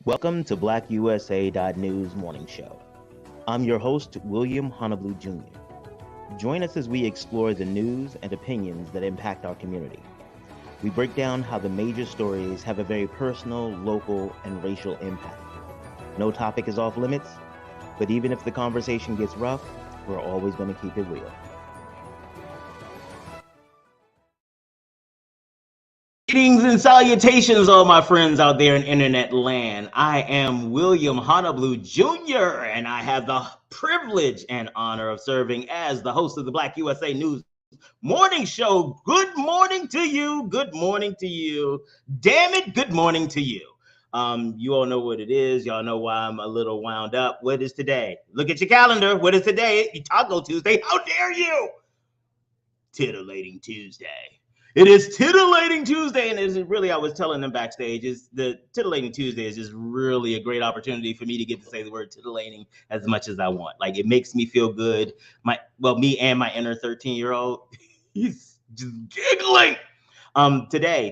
Welcome to BlackUSA.news morning show. I'm your host, William Honolulu Jr. Join us as we explore the news and opinions that impact our community. We break down how the major stories have a very personal, local, and racial impact. No topic is off limits, but even if the conversation gets rough, we're always going to keep it real. Greetings and salutations, all my friends out there in internet land. I am William Honolulu Jr., and I have the privilege and honor of serving as the host of the Black USA News morning show. Good morning to you. Good morning to you. Damn it, good morning to you. You all know what it is. Y'all know why I'm a little wound up. What is today? Look at your calendar. What is today? Taco Tuesday. How dare you? Titillating Tuesday. It is Titillating Tuesday, and it's really, I was telling them backstage, is the Titillating Tuesday is just really a great opportunity for me to get to say the word titillating as much as I want. Like, it makes me feel good. Me and my inner 13-year-old, he's just giggling. Today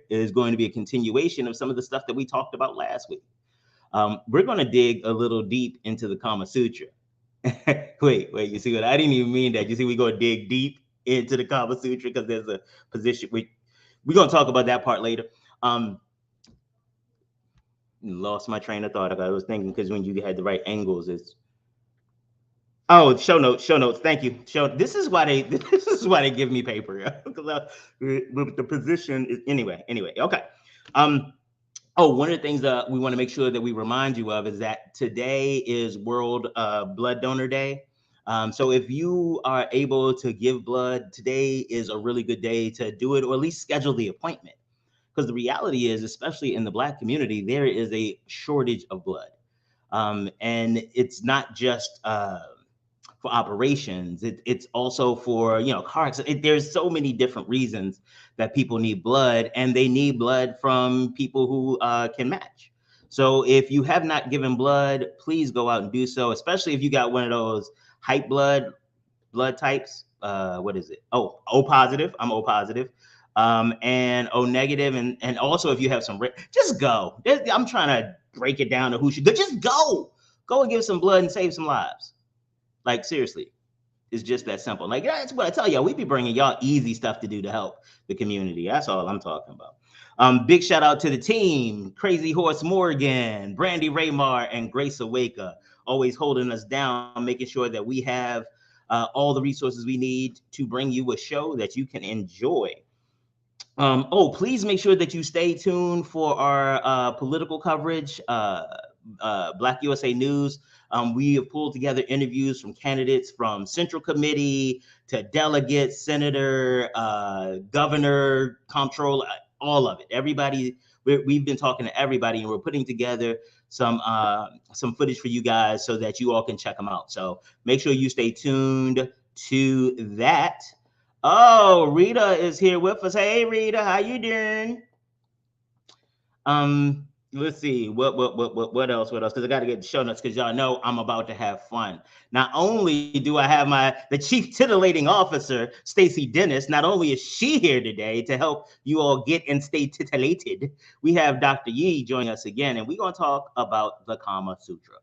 is going to be a continuation of some of the stuff that we talked about last week. We're going to dig a little deep into the Kama Sutra. wait, you see what? I didn't even mean that. You see, we go dig deep into the Kama Sutra because there's a position we're going to talk about that part later. Lost my train of thought. I was thinking because when you had the right angles, it's show notes. Thank you. This is why they give me paper because the position is anyway. Okay. One of the things that we want to make sure that we remind you of is that today is World Blood Donor Day. So if you are able to give blood, today is a really good day to do it, or at least schedule the appointment. Because the reality is, especially in the Black community, there is a shortage of blood. And it's not just for operations, it's also for, car accidents. There's so many different reasons that people need blood, and they need blood from people who can match. So if you have not given blood, please go out and do so, especially if you got one of those hype blood types. What is it? O positive. I'm O positive. And O negative. And also if you have some, just go. I'm trying to break it down to who should go. Just go and give some blood and save some lives. Like, seriously, it's just that simple. Like, that's what I tell y'all. We be bringing y'all easy stuff to do to help the community. That's all I'm talking about. Big shout out to the team, Crazy Horse Morgan, Brandy Raymar, and Grace Awaka, always holding us down, making sure that we have all the resources we need to bring you a show that you can enjoy. Please make sure that you stay tuned for our political coverage, Black USA News. We have pulled together interviews from candidates from Central Committee to delegates, senator, governor, comptroller, all of it. Everybody, we've been talking to everybody, and we're putting together some footage for you guys so that you all can check them out. So make sure you stay tuned to that. Oh, Rita is here with us. Hey, Rita, how you doing? Let's see what else? Because I got to get the show notes because y'all know I'm about to have fun. Not only do I have the chief titillating officer, Stacey Dennis. Not only is she here today to help you all get and stay titillated, we have Dr. Yee joining us again, and we're going to talk about the Kama Sutra.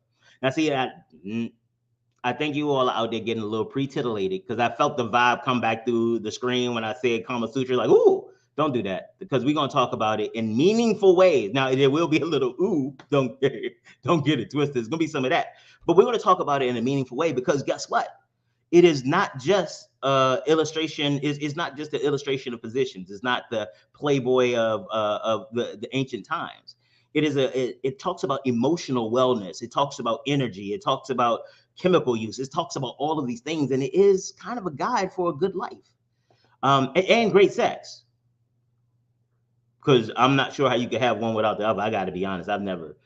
Now, see, I think you all are out there getting a little pre-titillated because I felt the vibe come back through the screen when I said Kama Sutra. Like, ooh. Don't do that, because we're going to talk about it in meaningful ways. Now, there will be a little, don't get it twisted. There's going to be some of that. But we're going to talk about it in a meaningful way because guess what? It is not just illustration. It's not just the illustration of positions. It's not the Playboy of the ancient times. It talks about emotional wellness. It talks about energy. It talks about chemical use. It talks about all of these things. And it is kind of a guide for a good life and great sex. Because I'm not sure how you could have one without the other. I got to be honest. I've never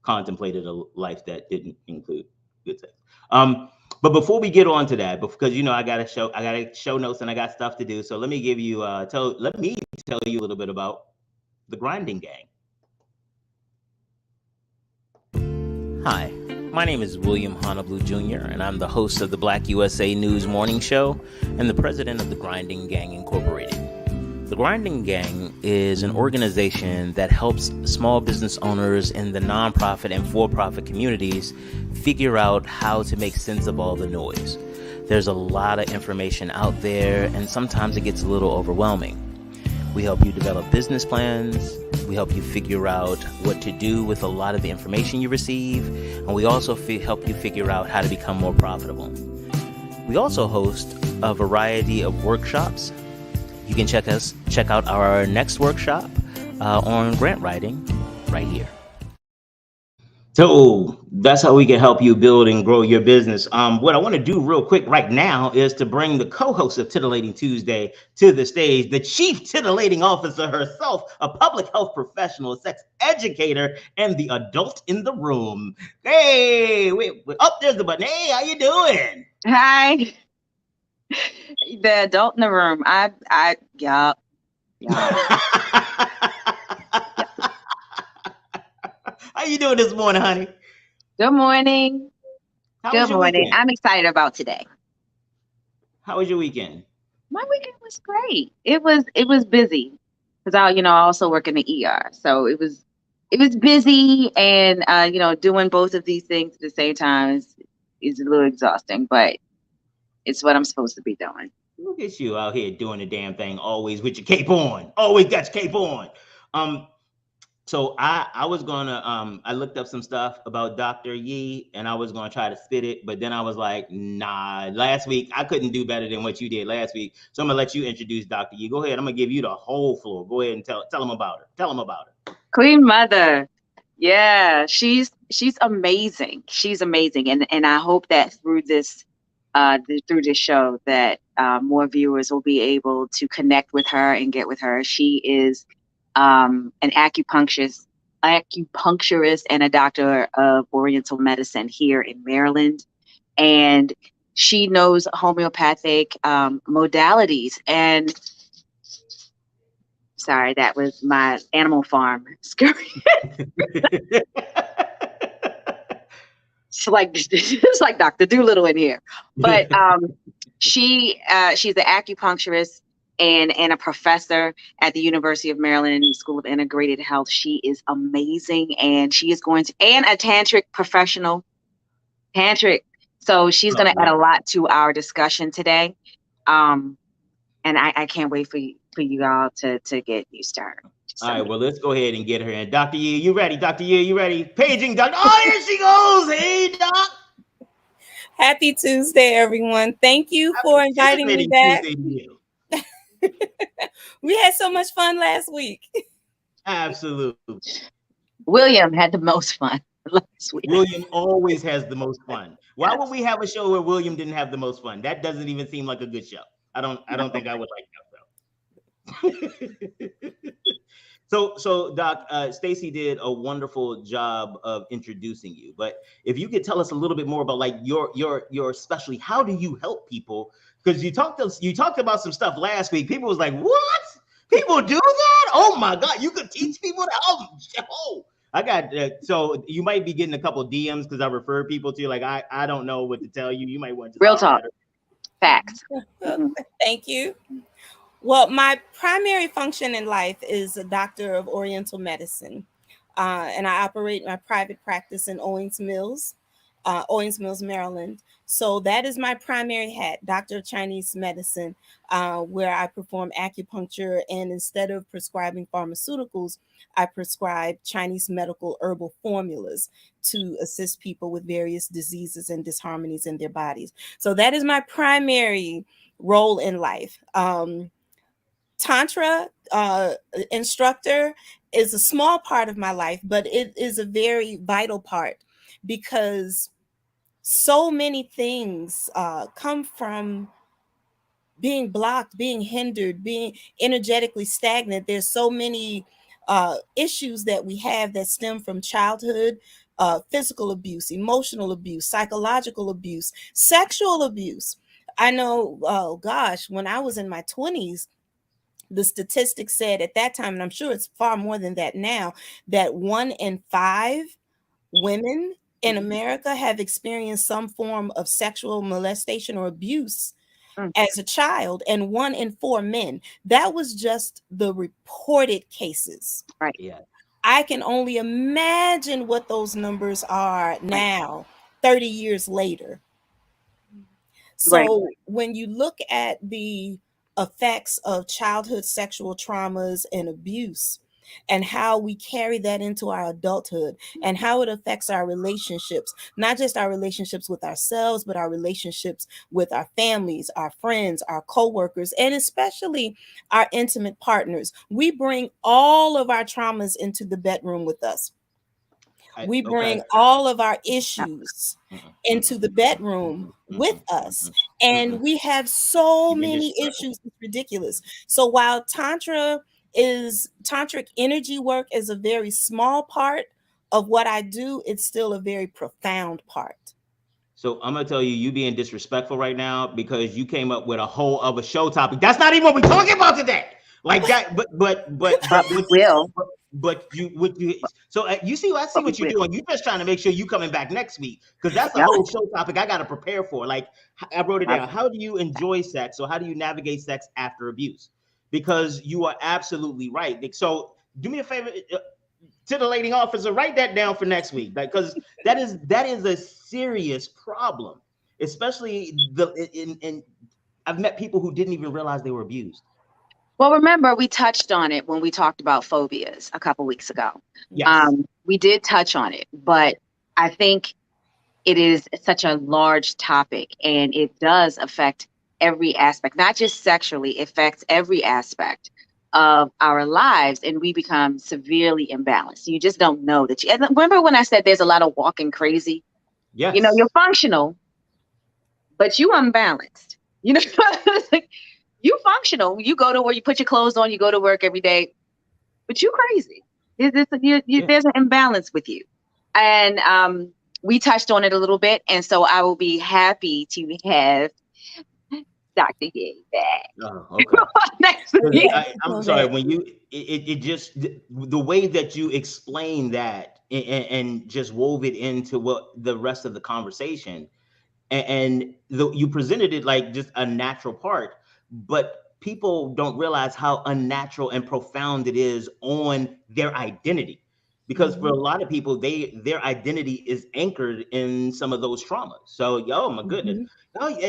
contemplated a life that didn't include good sex. But before we get on to that, because I got show notes and I got stuff to do. So let me tell you a little bit about the Grinding Gang. Hi, my name is William Honolulu Jr., and I'm the host of the Black USA News morning show and the president of the Grinding Gang Incorporated. The Grinding Gang is an organization that helps small business owners in the nonprofit and for-profit communities figure out how to make sense of all the noise. There's a lot of information out there, and sometimes it gets a little overwhelming. We help you develop business plans. We help you figure out what to do with a lot of the information you receive. And we also help you figure out how to become more profitable. We also host a variety of workshops. You can check out our next workshop on grant writing right here. So that's how we can help you build and grow your business. What I want to do real quick right now is to bring the co-host of Titillating Tuesday to the stage, the chief titillating officer herself, a public health professional, a sex educator, and the adult in the room. Hey, wait, there's the button. Hey, how you doing? Hi. The adult in the room. Yeah. How you doing this morning, honey? Good morning. Good morning. Weekend? I'm excited about today. How was your weekend? My weekend was great. It was busy because I also work in the ER, so it was busy, and doing both of these things at the same time is a little exhausting, but it's what I'm supposed to be doing. Look at you out here doing the damn thing, always with your cape on. Always got your cape on. So I was gonna I looked up some stuff about Dr. Yee, and I was gonna try to spit it, but then I was like, nah. Last week I couldn't do better than what you did last week, so I'm gonna let you introduce Dr. Yee. Go ahead. I'm gonna give you the whole floor. Go ahead and tell them about her. Tell them about her. Queen Mother. Yeah, she's amazing. She's amazing, and I hope that through this show that more viewers will be able to connect with her and get with her. She is an acupuncturist and a doctor of Oriental medicine here in Maryland, and she knows homeopathic modalities. And sorry, that was my Animal Farm scurrying. It's like Dr. Doolittle in here. But she's an acupuncturist and a professor at the University of Maryland School of Integrated Health. She is amazing, and she is and a tantric professional. So she's going to add a lot to our discussion today. And I can't wait for you all to get used to her. All right, well, let's go ahead and get her in. Dr. Yee, you ready? Dr. Yee, you ready? Paging Dr. Oh, here she goes. Hey, Doc. Happy Tuesday, everyone. Thank you for inviting me back. We had so much fun last week. Absolutely. William had the most fun last week. William always has the most fun. Why would we have a show where William didn't have the most fun? That doesn't even seem like a good show. I don't think I would like that, though. So Doc, Stacey did a wonderful job of introducing you. But if you could tell us a little bit more about like your specialty, how do you help people? Because you talked about some stuff last week. People was like, what? People do that? Oh my God! You could teach people that? Oh, I got so you might be getting a couple DMs because I refer people to you. Like I don't know what to tell you. You might want to real talk, facts. Thank you. Well, my primary function in life is a doctor of Oriental medicine, and I operate my private practice in Owings Mills, Maryland. So that is my primary hat, Doctor of Chinese Medicine, where I perform acupuncture, and instead of prescribing pharmaceuticals, I prescribe Chinese medical herbal formulas to assist people with various diseases and disharmonies in their bodies. So that is my primary role in life. Tantra instructor is a small part of my life, but it is a very vital part because so many things come from being blocked, being hindered, being energetically stagnant. There's so many issues that we have that stem from childhood, physical abuse, emotional abuse, psychological abuse, sexual abuse. I know, oh gosh, when I was in my 20s, the statistics said at that time, and I'm sure it's far more than that now, that 1 in 5 women in America have experienced some form of sexual molestation or abuse as a child, and 1 in 4 men. That was just the reported cases. Right. Yeah. I can only imagine what those numbers are now, 30 years later. So when you look at the effects of childhood sexual traumas and abuse, and how we carry that into our adulthood, and how it affects our relationships, not just our relationships with ourselves, but our relationships with our families, our friends, our coworkers, and especially our intimate partners. We bring all of our traumas into the bedroom with us. We bring all of our issues into the bedroom with us. And we have so many issues. It's ridiculous. So while tantric energy work is a very small part of what I do, it's still a very profound part. So I'm gonna tell you, you being disrespectful right now because you came up with a whole other show topic. That's not even what we're talking about today. Like that, but you so you see, I see what you're doing. You're just trying to make sure you coming back next week, because that's the whole show topic I got to prepare for. Like, I wrote it down. How do you enjoy sex? So how do you navigate sex after abuse? Because you are absolutely right. So do me a favor, titillating officer, write that down for next week, because that is a serious problem, especially in I've met people who didn't even realize they were abused. Well, remember, we touched on it when we talked about phobias a couple weeks ago. Yes. We did touch on it, but I think it is such a large topic, and it does affect every aspect, not just sexually, it affects every aspect of our lives, and we become severely imbalanced. You just don't know that and remember when I said there's a lot of walking crazy? Yes. You know, you're functional, but you unbalanced. You know, you functional. You go to where you put your clothes on, you go to work every day, but you crazy. There's an imbalance with you. And we touched on it a little bit. And so I will be happy to have Dr. Ye back. Oh, okay. Next week. I'm sorry, when it just, the way that you explained that and just wove it into what the rest of the conversation, and you presented it like just a natural part, but people don't realize how unnatural and profound it is on their identity, because for a lot of people, their identity is anchored in some of those traumas. So, my goodness,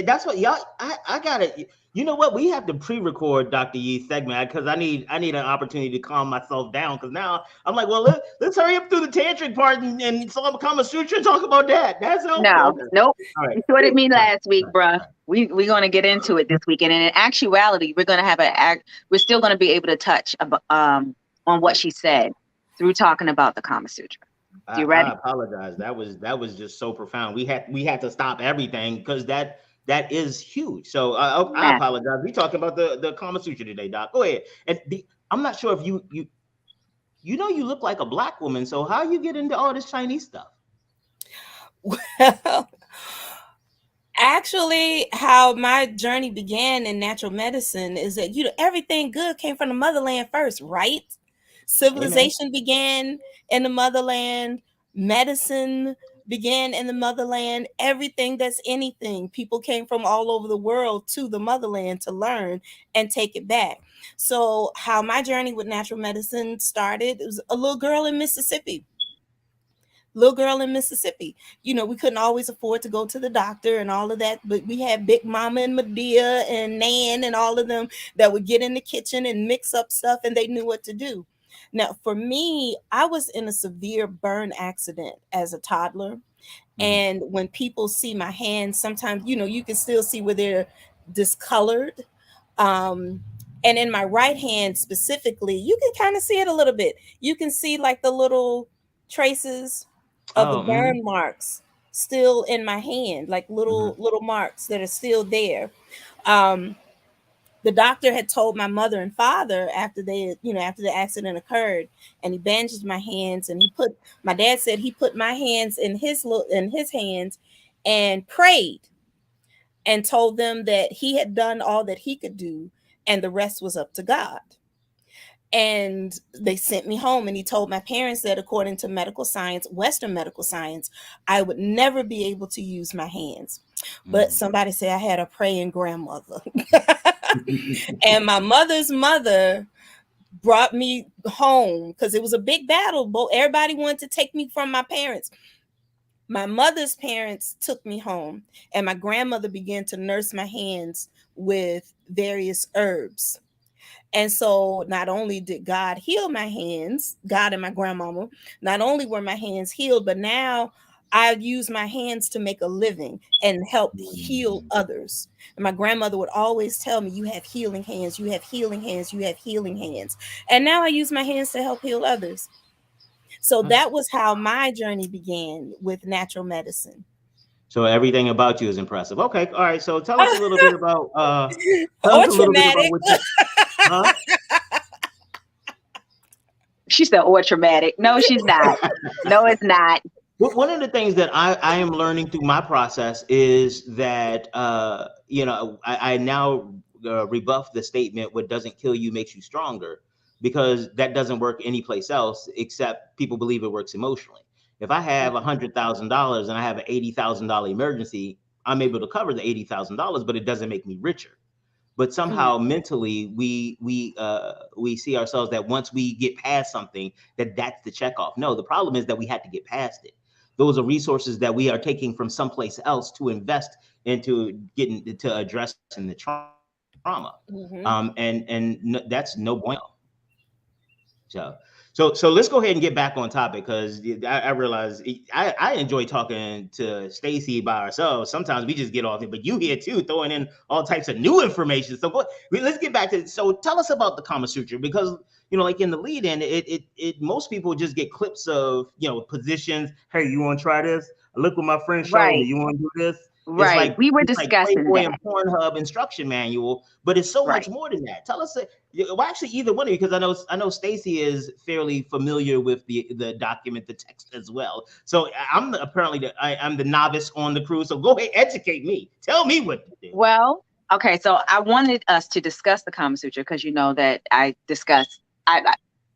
that's what y'all. I gotta. You know what? We have to pre-record Dr. Yee's segment, because I need an opportunity to calm myself down, because now I'm like, well, let's hurry up through the tantric part and some Kama Sutra and talk about that. That's helpful. Nope. Right. You sorted me last week, bruh. We're going to get into it this weekend, and in actuality, we're going to have we're still going to be able to touch on what she said through talking about the Kama Sutra. You ready? I apologize. That was just so profound. We had to stop everything, because that is huge. So I apologize. We talking about the Kama Sutra today, Doc. Go ahead. And I'm not sure if you look like a Black woman. So how you get into all this Chinese stuff? Well, actually, how my journey began in natural medicine is that everything good came from the motherland first, right? Civilization began in the motherland. Medicine began in the motherland. Everything that's anything, people came from all over the world to the motherland to learn and take it back. So how my journey with natural medicine started, it was a little girl in Mississippi. We couldn't always afford to go to the doctor and all of that, but we had Big Mama and Medea and Nan and all of them that would get in the kitchen and mix up stuff, and they knew what to do. Now, for me, I was in a severe burn accident as a toddler. And when people see my hands, sometimes, you can still see where they're discolored. And in my right hand specifically, you can kind of see it a little bit. You can see like the little traces of the burn marks still in my hand, like little marks that are still there. The doctor had told my mother and father after the accident occurred, and he bandaged my hands, and my dad said he put my hands in his hands and prayed and told them that he had done all that he could do and the rest was up to God. And they sent me home, and he told my parents that according to medical science, Western medical science, I would never be able to use my hands. But somebody said I had a praying grandmother. And my mother's mother brought me home because it was a big battle. Everybody wanted to take me from my parents. My mother's parents took me home, and my grandmother began to nurse my hands with various herbs. And so not only did God heal my hands, God and my grandmama, not only were my hands healed, but now I use my hands to make a living and help heal others. And my grandmother would always tell me, you have healing hands, you have healing hands, you have healing hands. And now I use my hands to help heal others. So that was how my journey began with natural medicine. So everything about you is impressive. Okay, all right. So tell us a little bit about or traumatic. Huh? She said, or traumatic. No, she's not. No, it's not. One of the things that I am learning through my process is that, I now rebuff the statement, what doesn't kill you makes you stronger, because that doesn't work anyplace else except people believe it works emotionally. If I have $100,000 and I have an $80,000 emergency, I'm able to cover the $80,000, but it doesn't make me richer. But somehow mentally, we see ourselves that once we get past something, that's the checkoff. No, the problem is that we had to get past it. Those are resources that we are taking from someplace else to invest into addressing the trauma. And that's no bueno. So let's go ahead and get back on topic, because I realize I enjoy talking to Stacey by ourselves. Sometimes we just get off it, but you here too, throwing in all types of new information. So let's get back to it. So tell us about the Kama Sutra, because like in the lead in, it most people just get clips of positions. Hey, you want to try this? Look what my friend showed me. You want to do this? Right. We were discussing Playboy and Pornhub instruction manual, but it's so much more than that. Tell us, well, actually, either one of you, because I know Stacey is fairly familiar with the document, the text as well. So I'm I'm the novice on the crew. So go ahead, educate me. Tell me what to do. Well, okay. So I wanted us to discuss the Kama Sutra because you know that I discuss.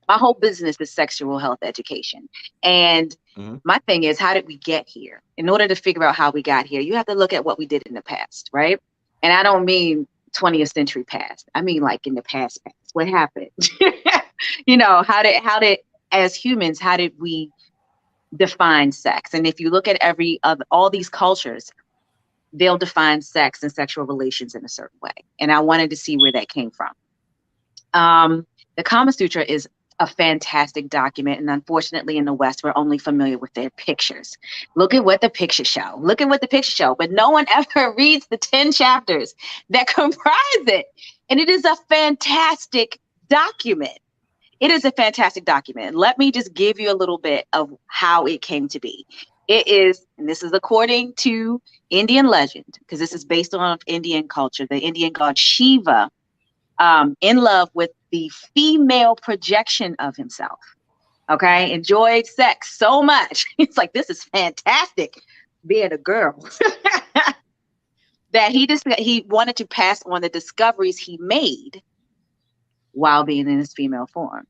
My whole business is sexual health education. And my thing is, how did we get here? In order to figure out how we got here, you have to look at what we did in the past, right? And I don't mean 20th century past. I mean, like in the past. What happened? How did, as humans, how did we define sex? And if you look at all these cultures, they'll define sex and sexual relations in a certain way. And I wanted to see where that came from. The Kama Sutra is a fantastic document. And unfortunately, in the West, we're only familiar with their pictures. Look at what the pictures show. But no one ever reads the 10 chapters that comprise it. And it is a fantastic document. Let me just give you a little bit of how it came to be. It is, and this is according to Indian legend, because this is based on Indian culture, the Indian god Shiva, in love with the female projection of himself. Okay, enjoyed sex so much. It's like, this is fantastic, being a girl. That he wanted to pass on the discoveries he made while being in his female form.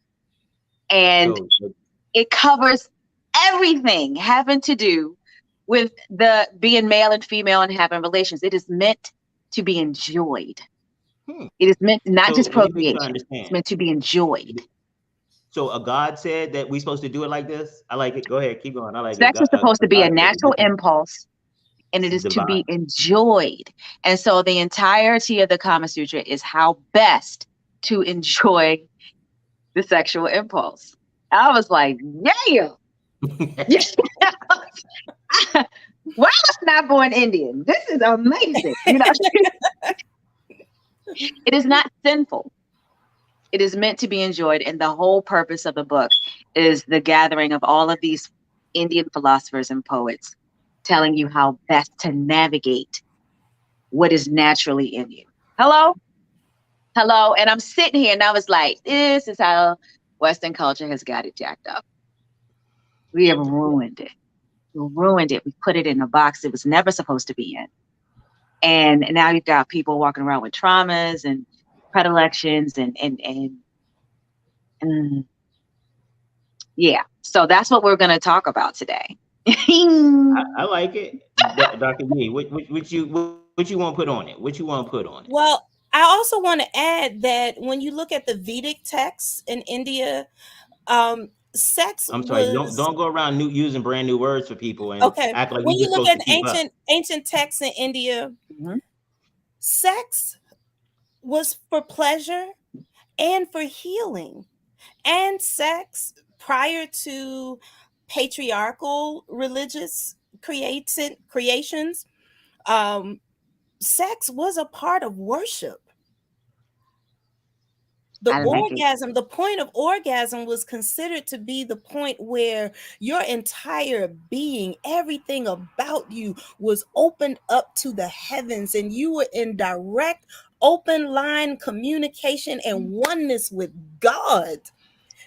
And it covers everything having to do with the being male and female and having relations. It is meant to be enjoyed. It is meant not just procreation. It's meant to be enjoyed. So a God said that we're supposed to do it like this? I like it. Go ahead, keep going. I like Sex is supposed to be a natural impulse, and it is to be enjoyed. And so the entirety of the Kama Sutra is how best to enjoy the sexual impulse. I was like, yeah. Why was I not born Indian? This is amazing. It is not sinful. It is meant to be enjoyed. And the whole purpose of the book is the gathering of all of these Indian philosophers and poets telling you how best to navigate what is naturally in you. Hello? And I'm sitting here and I was like, this is how Western culture has got it jacked up. We have ruined it. We put it in a box it was never supposed to be in. And now you've got people walking around with traumas and predilections and yeah. So that's what we're going to talk about today. I like it. Dr. Yee, what you want to put on it? What you want to put on it? Well, I also want to add that when you look at the Vedic texts in India, sex I'm sorry. was Don't go around using brand new words for people and okay. act like When we you just look supposed at to keep up. ancient texts in India, Mhm. sex was for pleasure and for healing. And sex prior to patriarchal religious creations, um, sex was a part of worship. I like it. The point of orgasm was considered to be the point where your entire being, everything about you was opened up to the heavens and you were in direct, open line communication and oneness with God.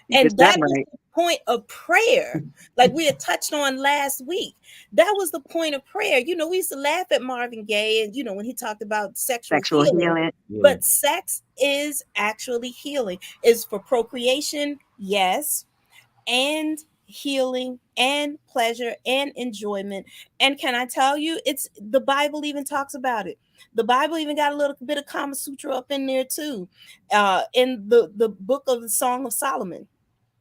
You And get that that was right. the point of prayer, like we had touched on last week. That was the point of prayer. We used to laugh at Marvin Gaye and when he talked about sexual Sexual healing, healing. but sex is actually healing. Is for procreation, yes, and healing and pleasure and enjoyment. And can I tell you, it's the Bible even talks about it. The Bible even got a little bit of Kama Sutra up in there too, in the book of the Song of Solomon.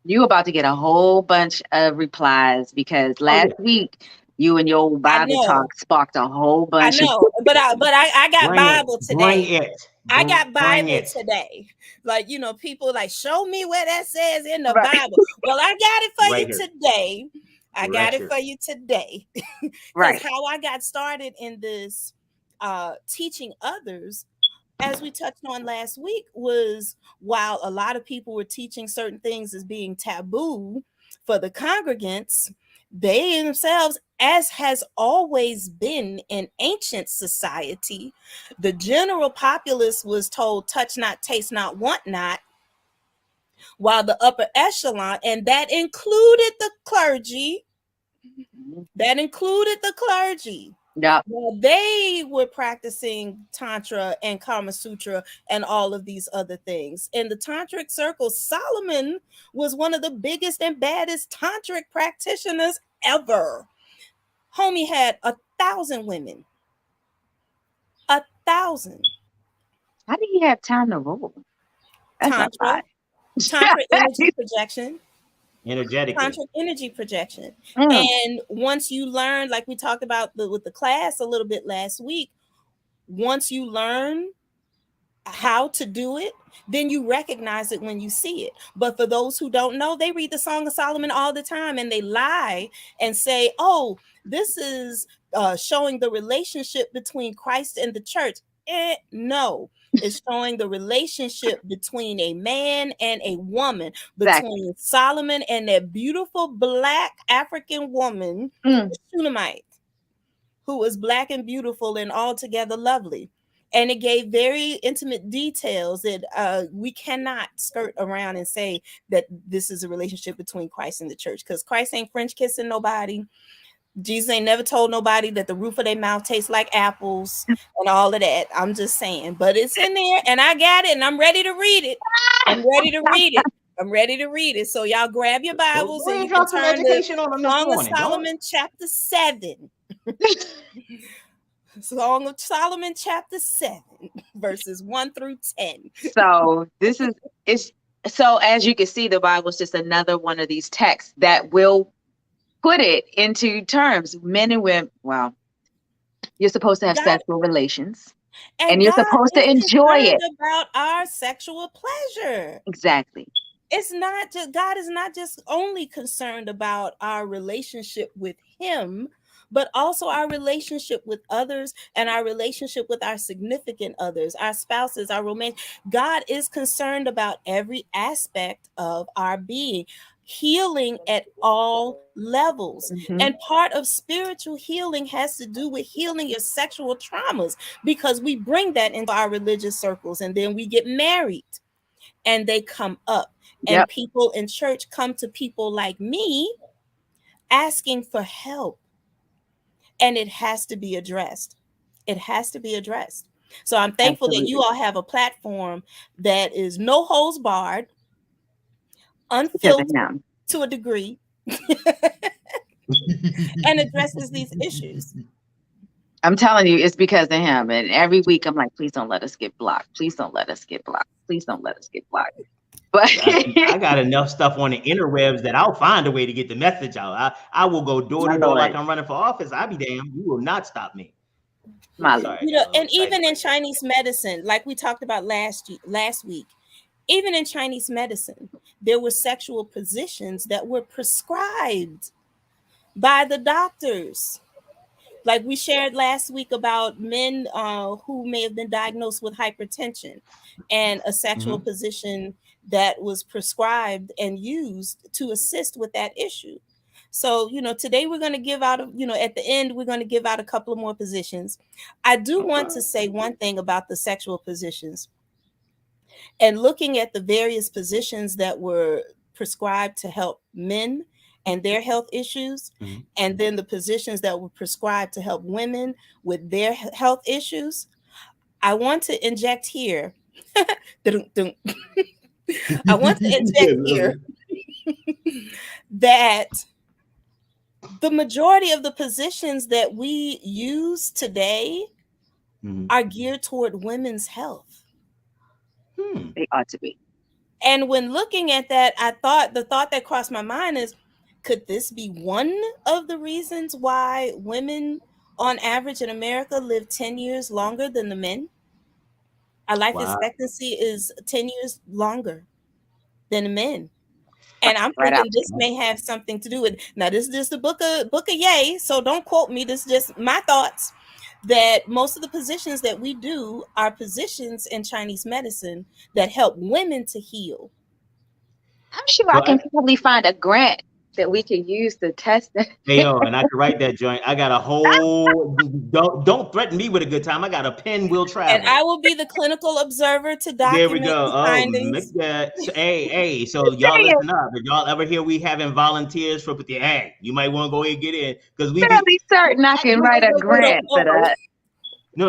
You about to get a whole bunch of replies because Oh last yeah. week you and your I Bible know, talk sparked a whole I bunch of know, but I got Bring it. Bible Bring today. it. I got Bring Bible it. today. Like, people like, show me where that says in the right, Bible. Well, I got it for Right you here. today. I got Right it here. for you today. Because right. how I got started in this teaching others, as we touched on last week, was while a lot of people were teaching certain things as being taboo for the congregants, they themselves, as has always been in ancient society, the general populace was told, touch not, taste not, want not, while the upper echelon, and that included the clergy, Yep. well, they were practicing Tantra and Kama Sutra and all of these other things. In the Tantric circles, Solomon was one of the biggest and baddest Tantric practitioners ever. Homie had 1,000 women. 1,000. How do you have time to roll? That's a Tantra, lot. Tantra energy projection. Energetically. Tantric energy projection. Mm, And once you learn, like we talked about with the class a little bit last week, once you learn how to do it, then you recognize it when you see it. But for those who don't know, they read the Song of Solomon all the time and they lie and say, oh, this is showing the relationship between Christ and the church. No, it's showing the relationship between a man and a woman, exactly. between Solomon and that beautiful Black African woman, Mm, Shunammite, who was Black and beautiful and altogether lovely. And it gave very intimate details that we cannot skirt around and say that this is a relationship between Christ and the church, because Christ ain't French kissing nobody. Jesus ain't never told nobody that the roof of their mouth tastes like apples and all of that. I'm just saying, but it's in there and I got it and I'm ready to read it. I'm ready to read it. I'm ready to read it. So y'all grab your Bibles Go and ahead you and can drop some turn to education on them this Song of morning. Solomon chapter 7. Song of Solomon chapter 7, verses 1 through 10. so this is it's so as you can see, the Bible is just another one of these texts that will put it into terms. Men and women, well, you're supposed to have God, sexual relations and and you're God supposed to is enjoy concerned it. about our sexual pleasure. Exactly. It's not just, God is not just only concerned about our relationship with Him, but also our relationship with others and our relationship with our significant others, our spouses, our romance. God is concerned about every aspect of our being, healing at all levels. Mhm. And part of spiritual healing has to do with healing your sexual traumas, because we bring that into our religious circles and then we get married and they come up. And Yep. people in church come to people like me asking for help. And it has to be addressed. It has to be addressed. So I'm thankful that you Absolutely. all have a platform that is no holds barred, Because of unfiltered him. to a degree. and addresses these issues. I'm telling you, it's because of him. And every week I'm like, please don't let us get blocked. Please don't let us get blocked. Please don't let us get blocked. But I got enough stuff on the interwebs that I'll find a way to get the message out. I will go door to door like I'm running for office. I'll be damned. You will not stop me. Sorry. You know, and even in Chinese medicine, like we talked about last week, even in Chinese medicine, there were sexual positions that were prescribed by the doctors. Like we shared last week about men who may have been diagnosed with hypertension and a sexual position that was prescribed and used to assist with that issue. So, you know, today we're going to give out, you know, at the end, we're going to give out a couple of more positions. I do want to say one thing about the sexual positions. And looking at the various positions that were prescribed to help men and their health issues, and then the positions that were prescribed to help women with their health issues, I want to inject here. I want to inject here that the majority of the positions that we use today are geared toward women's health. They ought to be. And when looking at that, the thought that crossed my mind is, could this be one of the reasons why women on average in America live 10 years longer than the men? Our life expectancy is 10 years longer than the men. And I'm thinking this may have something to do with, now this is just the book of Yay, so don't quote me. This is just my thoughts, that most of the positions that we do are positions in Chinese medicine that help women to heal. I'm sure I can probably find a grant that we can use to test it. Hey, yo, and I can write that joint. I got a whole, don't threaten me with a good time. I got a pen will travel. And I will be the clinical observer to document there we go. the findings. Hey, so y'all listen up. If y'all ever hear we having volunteers for the hey, you might want to go ahead and get in. Because we be certain I can write a grant for that. No.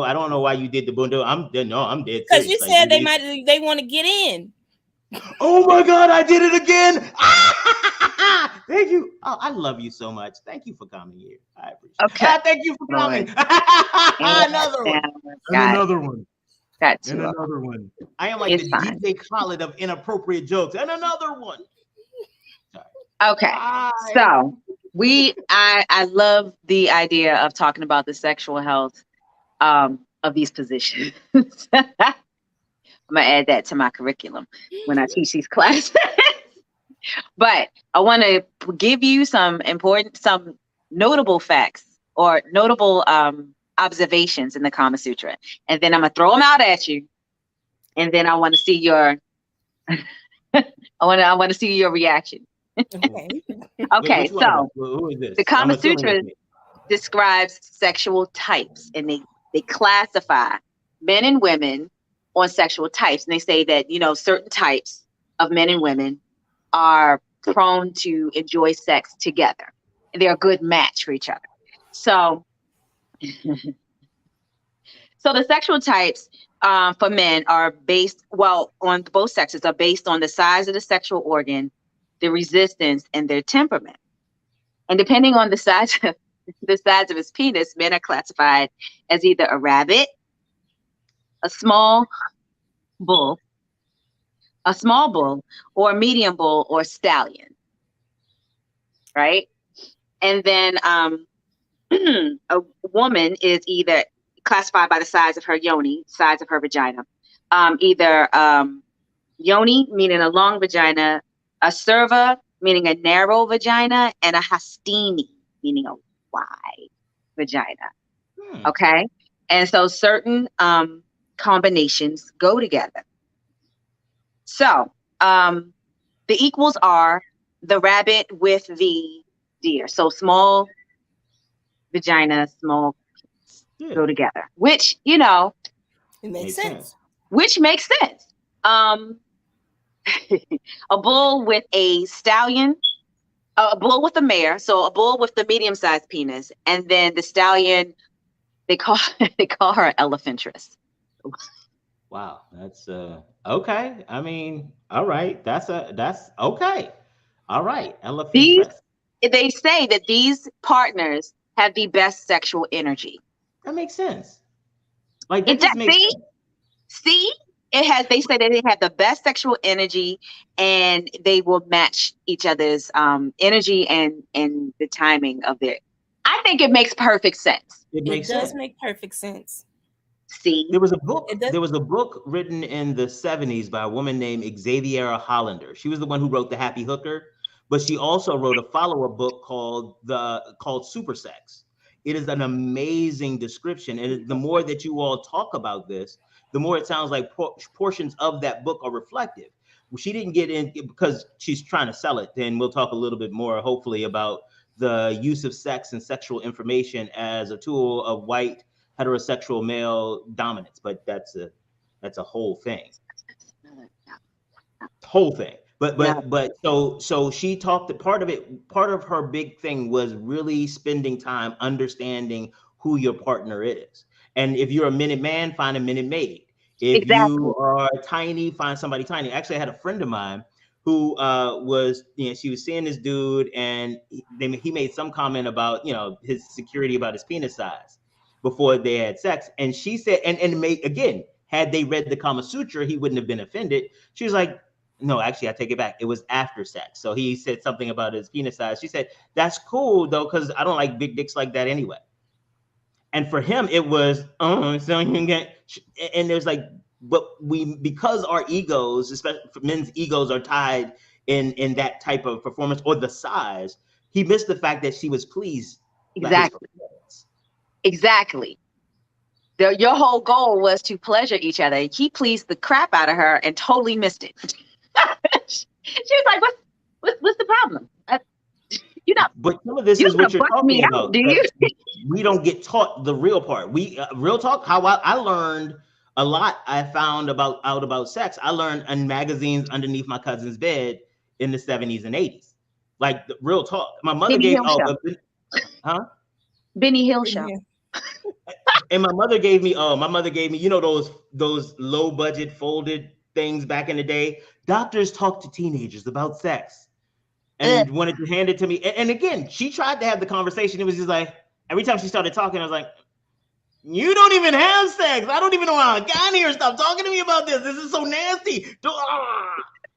I don't know why you did the bundle. I'm dead. Because you said they want to get in. Oh my God, I did it again. Thank you. Oh, I love you so much. Thank you for coming here. I appreciate it. Okay. Thank you for coming. Another one. Another one. Got two. And another one. I am like the DJ Khaled of inappropriate jokes. And another one. Sorry. Okay. Bye. So I love the idea of talking about the sexual health of these positions. I'm gonna add that to my curriculum when I teach these classes. But I want to give you some notable facts or notable observations in the Kama Sutra, and then I'm gonna throw them out at you, and then I want to see your I want to see your reaction. Okay. So who is this? the Kama Sutra describes sexual types, and they classify men and women on sexual types, and they say that, you know, certain types of men and women are prone to enjoy sex together. They're a good match for each other. So the sexual types for men are based, on both sexes, are based on the size of the sexual organ, the resistance, and their temperament. And depending on the size of his penis, men are classified as either a rabbit, a small bull, or a medium bull or stallion, right? And then a woman is either classified by the size of her yoni, size of her vagina, either yoni, meaning a long vagina, a serva, meaning a narrow vagina, and a hastini, meaning a wide vagina. Okay? And so certain combinations go together. So the equals are the rabbit with the deer. So small vagina, small go together, which, you know, it makes sense. Which makes sense. A bull with a stallion, a bull with a mare. So a bull with the medium-sized penis, and then the stallion, they call her elephantress. Wow, that's okay. I mean, all right, that's okay. All right, elephantress. they say that these partners have the best sexual energy. That makes sense. Like that It just does. makes sense. See, it has. They say that they have the best sexual energy, and they will match each other's energy and the timing of their. I think it makes perfect sense. It makes does sense. make perfect sense. See, There was a book. There was a book written in the 70s by a woman named Xaviera Hollander. She was the one who wrote The Happy Hooker, but she also wrote a follow-up book called Super Sex. It is an amazing description, and the more that you all talk about this, the more it sounds like portions of that book are reflective. She didn't get in because she's trying to sell it. Then we'll talk a little bit more, hopefully, about the use of sex and sexual information as a tool of white heterosexual male dominance, but that's a whole thing. But so she talked. Part of her big thing was really spending time understanding who your partner is. And if you're a minute man, find a minute maid. If you are tiny, find somebody tiny. Actually, I had a friend of mine who she was seeing this dude, and he made some comment about his security about his penis size before they had sex, and she said, again, had they read the Kama Sutra, he wouldn't have been offended. She was like, no, actually, I take it back. It was after sex. So he said something about his penis size. She said, that's cool though, because I don't like big dicks like that anyway. And for him, it was, so you can get, and there's like, but because our egos, especially for men's egos, are tied in that type of performance or the size, he missed the fact that she was pleased. Exactly. Your whole goal was to pleasure each other. He pleased the crap out of her and totally missed it. She was like, "What's the problem?" But some of this is what you're talking about. Do you? We don't get taught the real part. Real talk. How I learned a lot. I found out about sex. I learned in magazines underneath my cousin's bed in the 70s and 80s. Like the real talk. My mother gave Benny Hill show. And my mother gave me those low budget folded things back in the day. Doctors talk to teenagers about sex and wanted to hand it to me. And again, she tried to have the conversation. It was just like every time she started talking, I was like, you don't even have sex. I don't even know how I got here. Stop talking to me about this. This is so nasty.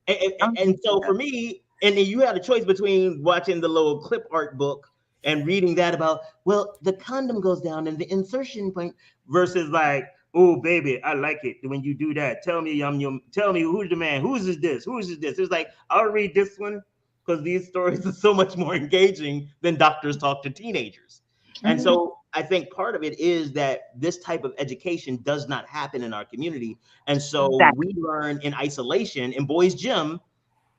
And so for me, and then you had a choice between watching the little clip art book and reading that about, well, the condom goes down and the insertion point versus like, oh baby, I like it when you do that. Tell me who's the man, who's this? It's like, I'll read this one because these stories are so much more engaging than doctors talk to teenagers. Mm-hmm. And so I think part of it is that this type of education does not happen in our community. And so we learn in isolation in boys' gym,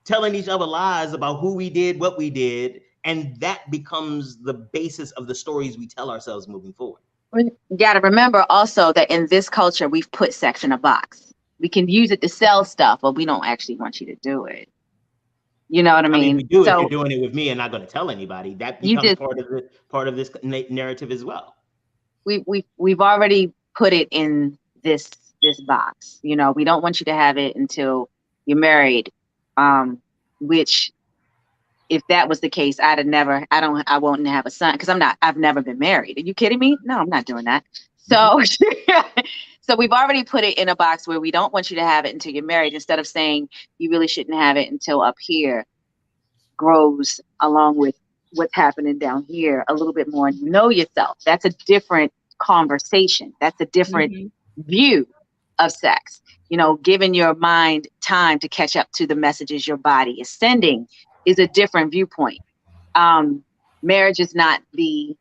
telling each other lies about who we did, what we did. And that becomes the basis of the stories we tell ourselves moving forward. You got to remember also that in this culture, we've put sex in a box. We can use it to sell stuff, but we don't actually want you to do it. You know what I mean? We do if you're doing it with me and not going to tell anybody. That becomes part of this narrative as well. We've already put it in this box. We don't want you to have it until you're married, which. If that was the case, I won't have a son because I've never been married. Are you kidding me? No, I'm not doing that. So, so we've already put it in a box where we don't want you to have it until you're married, instead of saying you really shouldn't have it until up here grows along with what's happening down here a little bit more and you know yourself. That's a different conversation. That's a different view of sex. Giving your mind time to catch up to the messages your body is sending is a different viewpoint. Marriage is not you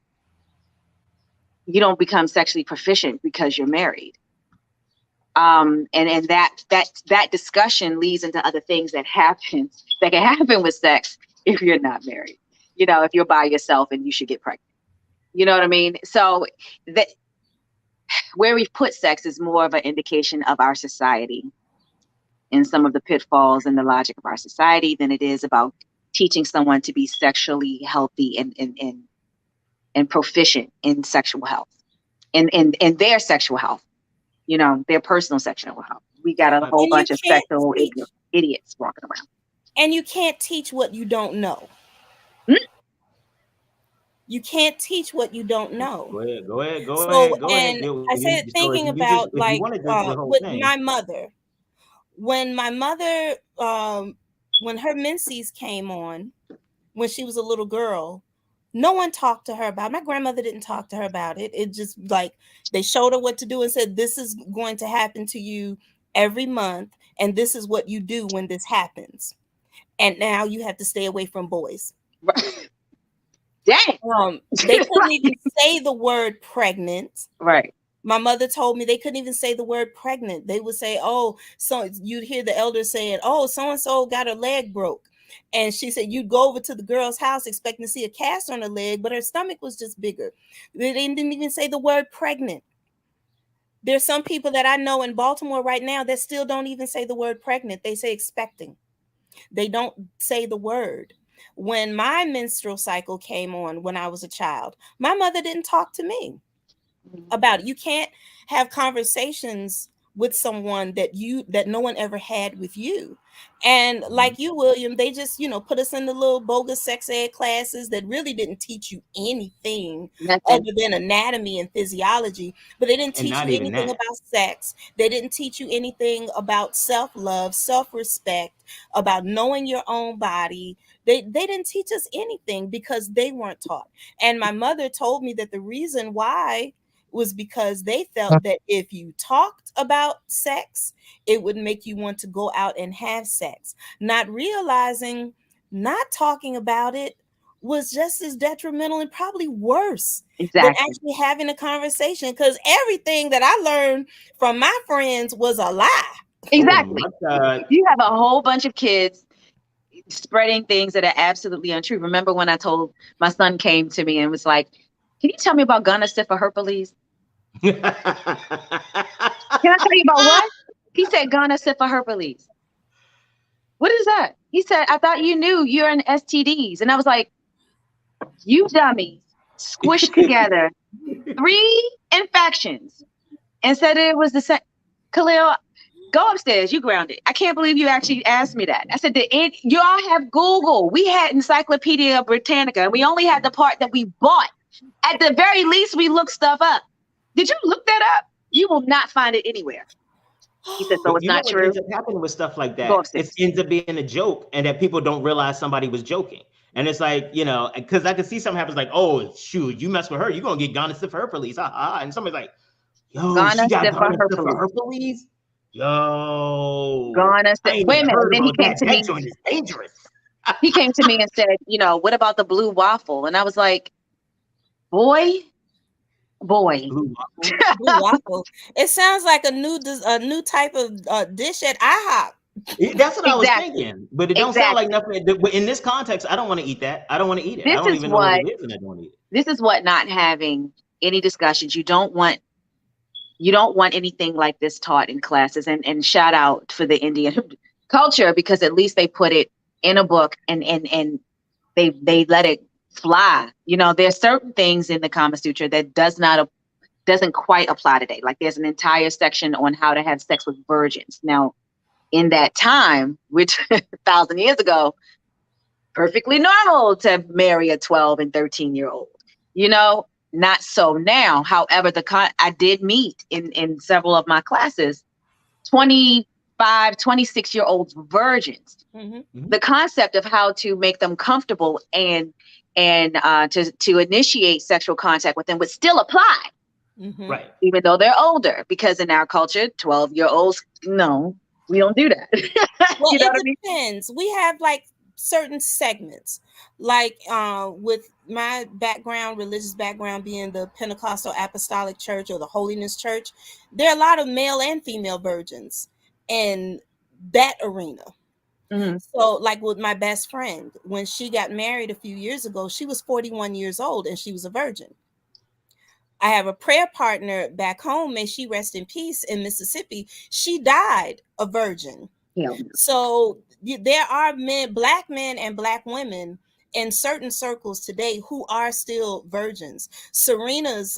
don't become sexually proficient because you're married. And that discussion leads into other things that can happen with sex if you're not married. If you're by yourself and you should get pregnant. You know what I mean? So that where we've put sex is more of an indication of our society and some of the pitfalls and the logic of our society than it is about teaching someone to be sexually healthy and proficient in sexual health and their sexual health, their personal sexual health. We got a whole bunch of sexual idiots walking around. And you can't teach what you don't know. You can't teach what you don't know. Go ahead, go ahead, go So, ahead, go ahead. and I said, So thinking if about you like wanted the whole with thing, my mother, when my mother, when her menses came on, when she was a little girl, no one talked to her about it. My grandmother didn't talk to her about it. It just like they showed her what to do and said, this is going to happen to you every month, and this is what you do when this happens. And now you have to stay away from boys. Dang. They couldn't even say the word pregnant. Right. My mother told me they couldn't even say the word pregnant. They would say, oh, so you'd hear the elders saying, oh, so-and-so got her leg broke. And she said, you'd go over to the girl's house expecting to see a cast on her leg, but her stomach was just bigger. They didn't even say the word pregnant. There's some people that I know in Baltimore right now that still don't even say the word pregnant. They say expecting. They don't say the word. When my menstrual cycle came on when I was a child, my mother didn't talk to me about it. You can't have conversations with someone that no one ever had with you. And like you, William, they just, put us in the little bogus sex ed classes that really didn't teach you anything other than anatomy and physiology, but they didn't teach you anything about sex. They didn't teach you anything about self-love, self-respect, about knowing your own body. They didn't teach us anything because they weren't taught. And my mother told me that the reason why was because they felt that if you talked about sex, it would make you want to go out and have sex, not realizing not talking about it was just as detrimental and probably worse than actually having a conversation, because everything that I learned from my friends was a lie. Exactly. You have a whole bunch of kids spreading things that are absolutely untrue. Remember when I told my son came to me and was like, can you tell me about gonorrhea herpes? Can I tell you about what? He said gonorrhea herpes. What is that? He said, I thought you knew you're in STDs. And I was like, you dummies squished together 3 infections and said it was the same. Khalil, go upstairs. You grounded. I can't believe you actually asked me that. I said, y'all have Google. We had Encyclopedia Britannica, and we only had the part that we bought. At the very least, we looked stuff up. Did you look that up? You will not find it anywhere. He said, so it's not true. What ends up happening with stuff like that, it ends up being a joke, and that people don't realize somebody was joking. And it's like, because I can see something happens like, oh, shoot, you mess with her, you're going to get gonorrhea herpes. And somebody's like, yo, she got gonorrhea herpes? Yo. Wait a minute. And then he came to me. That joint is dangerous. He came to me and said, what about the blue waffle? And I was like, boy. Blue waffle. It sounds like a new type of dish at IHOP. That's what I was thinking, but it don't sound like nothing. In this context, I don't want to eat that. I don't want to eat it. I don't even know what it is, and I don't want to eat it. This is what not having any discussions. You don't want anything like this taught in classes. And shout out for the Indian culture, because at least they put it in a book and they let it fly. There's certain things in the Kama Sutra that doesn't quite apply today. Like there's an entire section on how to have sex with virgins. Now, in that time, which 1,000 years ago, perfectly normal to marry a 12 and 13-year-old. Not so now. However, I did meet in several of my classes 25, 26-year-olds virgins. Mm-hmm. The concept of how to make them comfortable and to initiate sexual contact with them would still apply. Mm-hmm. Right. Even though they're older, because in our culture, 12-year-olds, no, we don't do that. Well, it depends. We have like certain segments, like with my background, religious background being the Pentecostal Apostolic Church or the Holiness Church, there are a lot of male and female virgins in that arena. Mm-hmm. So like with my best friend, when she got married a few years ago, she was 41 years old and she was a virgin. I have a prayer partner back home, may she rest in peace, in Mississippi. She died a virgin. Yeah. So there are Black men and Black women in certain circles today who are still virgins. Serena's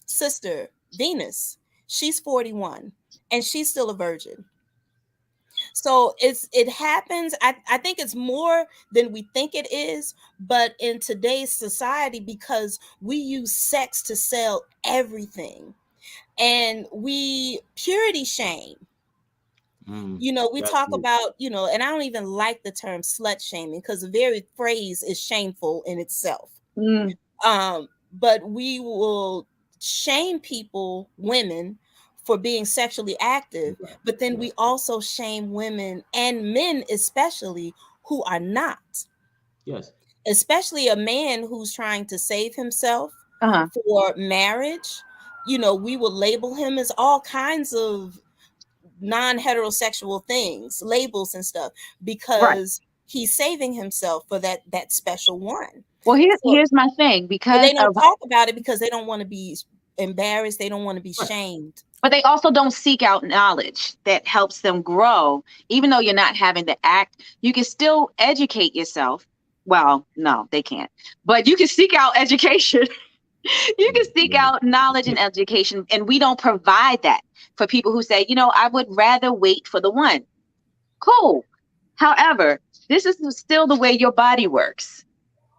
sister, Venus, she's 41 and she's still a virgin. So it happens. I think it's more than we think it is, but in today's society, because we use sex to sell everything, and we purity shame. We talk about, and I don't even like the term slut shaming, because the very phrase is shameful in itself. But we will shame people, women, for being sexually active, but then we also shame women and men especially who are not. Yes. Especially a man who's trying to save himself for marriage. We will label him as all kinds of non-heterosexual things, labels and stuff, because he's saving himself for that special one. Well, here's my thing, because they don't talk about it because they don't want to be embarrassed. They don't want to be shamed. But they also don't seek out knowledge that helps them grow. Even though you're not having the act, you can still educate yourself. Well, no, they can't. But you can seek out education. You can seek out knowledge and education. And we don't provide that for people who say, I would rather wait for the one. Cool. However, this is still the way your body works.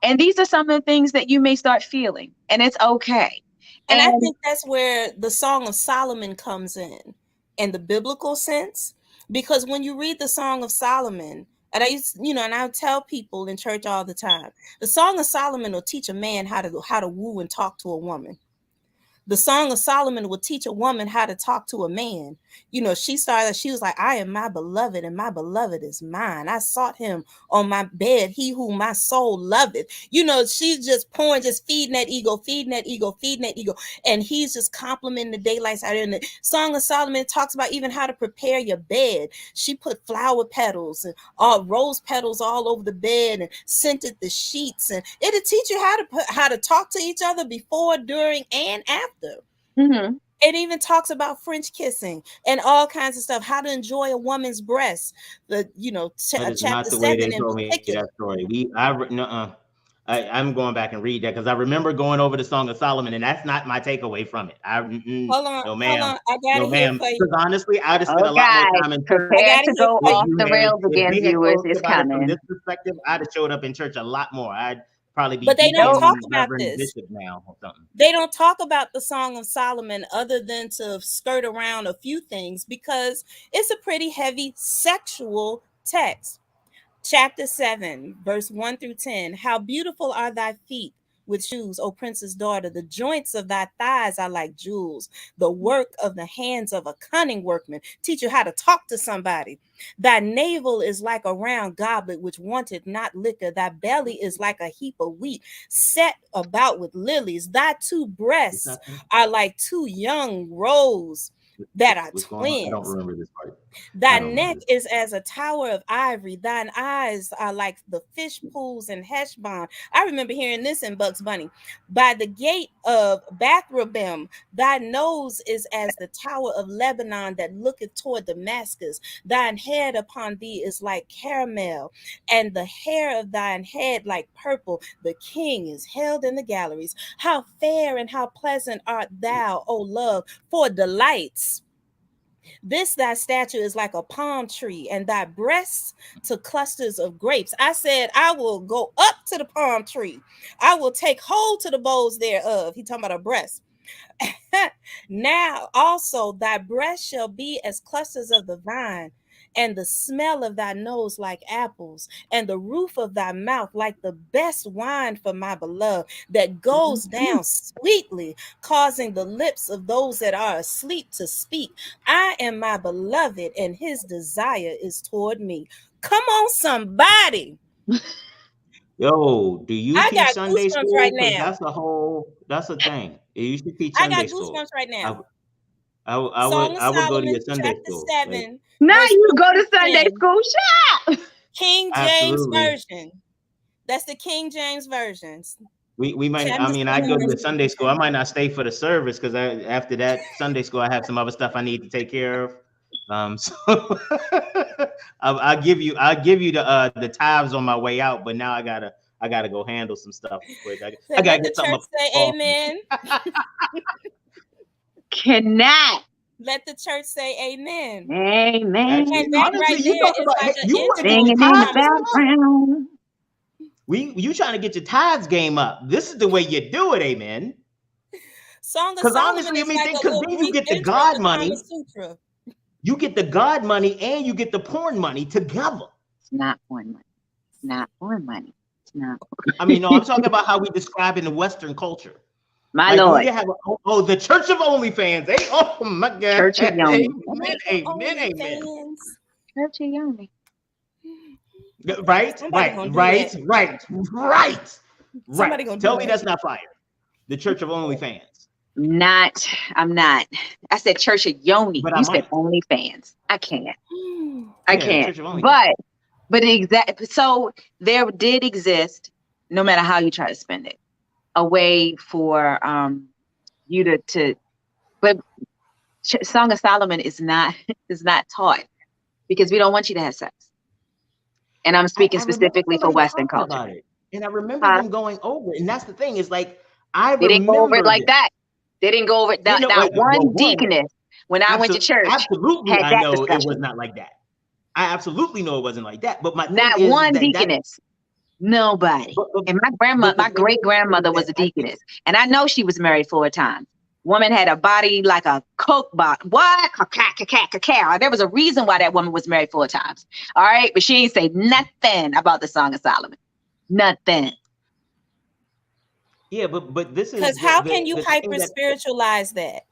And these are some of the things that you may start feeling. And it's okay. And I think that's where the Song of Solomon comes in the biblical sense. Because when you read the Song of Solomon, and I used, and I tell people in church all the time, the Song of Solomon will teach a man how to woo and talk to a woman. The Song of Solomon will teach a woman how to talk to a man. She was like, I am my beloved, and my beloved is mine. I sought him on my bed, he whom my soul loveth. She's just pouring, just feeding that ego. And he's just complimenting the daylights out. In the Song of Solomon talks about even how to prepare your bed. She put flower petals and rose petals all over the bed and scented the sheets. And it'll teach you how to talk to each other before, during, and after. It even talks about French kissing and all kinds of stuff, how to enjoy a woman's breast. Chapter 7 in particular. That story. I'm going back and read that, because I remember going over the Song of Solomon, and that's not my takeaway from it. Hold on, I got it for you. Because honestly, I'd have spent a lot more time in church. Prepare to go off the rails again, viewers. It's coming. From this perspective, I'd have showed up in church a lot more. I'd probably be. But they don't talk about this. Bishop now or something. They don't talk about the Song of Solomon other than to skirt around a few things, because it's a pretty heavy sexual text. Chapter 7, verse 1 through 10. How beautiful are thy feet with shoes, O princess daughter. The joints of thy thighs are like jewels. The work of the hands of a cunning workman. Teach you how to talk to somebody. Thy navel is like a round goblet which wanteth not liquor. Thy belly is like a heap of wheat set about with lilies. Thy two breasts are like two young roes that are twins. I don't remember this part. Thy neck is as a tower of ivory. Thine eyes are like the fish pools in Heshbon. I remember hearing this in Bugs Bunny. By the gate of Bath-rabbim, thy nose is as the tower of Lebanon that looketh toward Damascus. Thine head upon thee is like caramel, and the hair of thine head like purple. The king is held in the galleries. How fair and how pleasant art thou, O love, for delights. This thy statue is like a palm tree, and thy breasts to clusters of grapes. I said, I will go up to the palm tree. I will take hold to the boughs thereof. He talking about a breast. Now also thy breast shall be as clusters of the vine, and the smell of thy nose like apples, and the roof of thy mouth like the best wine for my beloved, that goes down sweetly, causing the lips of those that are asleep to speak. I am my beloved, and his desire is toward me. Come on, somebody. Yo, do you teach Sunday school? Right now. That's a thing. You should teach Sunday school. I got goosebumps right now. I would go to your Sunday school. 7. Now you go to Sunday school. Shut up. King James Version. That's the King James version. We might. I mean, I go to the Sunday school. I might not stay for the service, because after that Sunday school, I have some other stuff I need to take care of. So I'll give you the tithes on my way out. But now I gotta go handle some stuff quick. I gotta get something. Say amen. Cannot. Let the church say amen. Amen. And that Honestly, right you there talk is about like an you want to Singing get in your the tithes up. background. You trying to get your tithes game up. This is the way you do it, amen. Song of Because Solomon honestly, I is mean, like a because little then you brief get the intro God to money. Kama Sutra. You get the God money and you get the porn money together. It's not porn money. It's not porn money. It's not. I mean, no, I'm talking about how we describe in the Western culture. My Like Lord. we have the Church of OnlyFans. Hey, oh my God. Church of Yoni. Amen, amen, amen. Church of Yoni. Right. Somebody gonna do Right. Somebody gonna do Tell me that. that's not fire. The Church of OnlyFans. I'm not. I said Church of Yoni. But I You said might. OnlyFans. I can't. Yeah, Church of Onlyfans. But so there did exist, no matter how you try to spend it, a way for you to but Song of Solomon is not taught because we don't want you to have sex. And I'm speaking specifically for Western culture. About it. And I remember them going over it. And that's the thing, is like they didn't go over it like that. They didn't go over it. One deaconess, when I went to church, absolutely, had I that know discussion. it was not like that. I absolutely know it wasn't like that. But my thing not is one that deaconess. Nobody. And my great grandmother was a deaconess. And I know she was married 4 times. Woman had a body like a Coke bottle. What? There was a reason why that woman was married 4 times. All right. But she ain't say nothing about the Song of Solomon. Nothing. Yeah, but this is because how can you hyper spiritualize that?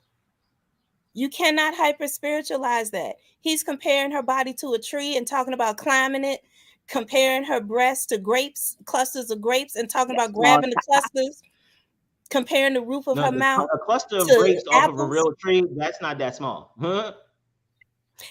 You cannot hyper spiritualize that. He's comparing her body to a tree and talking about climbing it, comparing her breasts to grapes, clusters of grapes, and talking about grabbing the clusters, comparing the roof of her mouth. A cluster of to grapes apples. off of a real tree, that's not that small. Huh?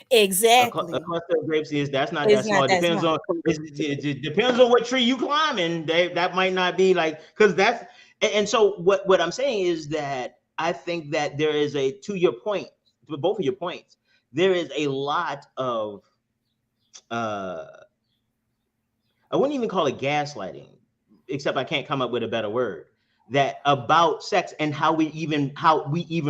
Exactly. A cluster of grapes that's not that small. It depends on what tree you climbing. That might not be like, because that's, and so what I'm saying is that I think that there is to your point, to both of your points, there is a lot of I wouldn't even call it gaslighting, except I can't come up with a better word, that about sex and how we even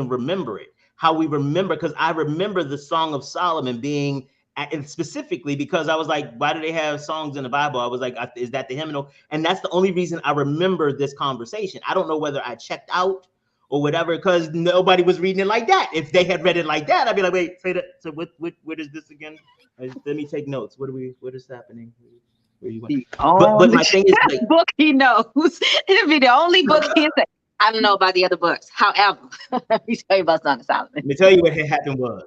remember it. How we remember, because I remember the Song of Solomon being, and specifically because I was like, why do they have songs in the Bible? I was like, is that the hymnal? And that's the only reason I remember this conversation. I don't know whether I checked out or whatever, because nobody was reading it like that. If they had read it like that, I'd be like, wait, say that. So what is this again? Let me take notes. What is happening? Where you went? But my thing is, like, book he knows. It'll be the only book he said. I don't know about the other books. However, let me tell you about Song of Solomon. Let me tell you what had happened was.